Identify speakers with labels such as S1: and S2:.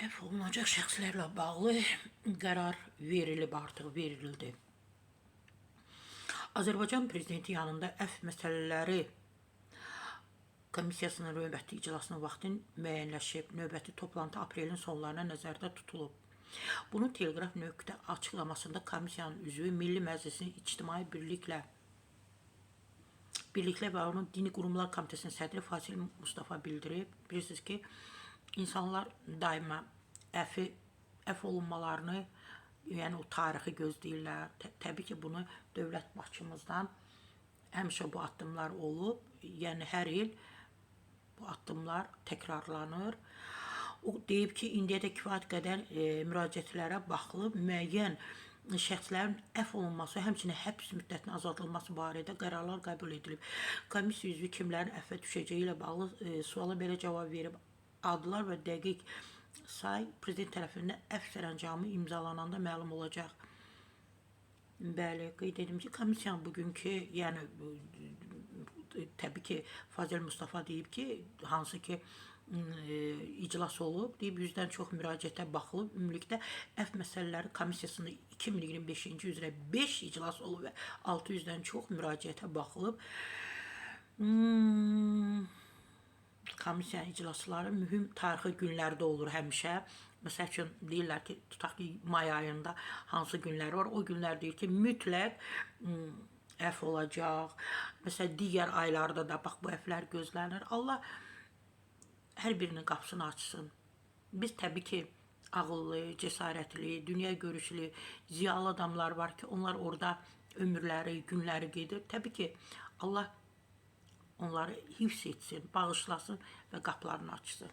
S1: Əfv olunacaq şəxslərlə bağlı qərar verildi. Azərbaycan Prezidenti yanında əfv məsələləri komissiyasının növbəti iclasının vaxtı müəyyənləşib. Növbəti toplantı aprelin sonlarına nəzərdə tutulub. Bunu Telegraf açıqlamasında komissiyanın üzvü Milli Məclisin İctimai Birliklər və onun Dini Qurumlar Komitəsinin sədri Fasil Mustafa bildirib. Bilirsiniz ki, insanlar daima əfv olunmalarını, yəni o tarixi gözləyirlər. Təbii ki, bunu dövlət başçımızdan həmişə bu addımlar olub. Yəni hər il bu addımlar təkrarlanır. O deyib ki, indiyədək kifayət qədər müraciətlərə baxılıb, müəyyən şəxslərin əfv olunması, həmçinin həbs müddətinin azaldılması barədə qərarlar qəbul edilib. Komissiya üzvü kimlərin əfvə düşəcəyi ilə bağlı suala belə cavab verib. Adlar və dəqiq say prezident tərəfindən əfv sərəncamı imzalananda məlum olacaq. Bəli, qeyd edim ki, komissiyanın bugünkü, yəni təbii ki, Fazil Mustafa deyib ki, hansı ki iclas olub, deyib 100-dən çox müraciətə baxılıb. Ümumilikdə əfv məsələləri komissiyasında 2025-ci üzrə 5 iclas olub və 600-dən çox müraciətə baxılıb. Komissiyanın iclasları mühüm tarixi günlərdə olur həmişə. Məsəl üçün, deyirlər ki, tutaq ki, may ayında hansı günləri var, o günlər deyir ki, mütləq əfv olacaq. Məsələn, digər aylarda da, bax, bu əfvlər gözlənir. Allah hər birinin qapısını açsın. Biz təbii ki, ağıllı, cəsarətli, dünya görüşlü, ziyalı adamlar var ki, onlar orada ömürləri, günləri gedir. Təbii ki, Allah onları hifz etsin, bağışlasın və qapılarını açsın.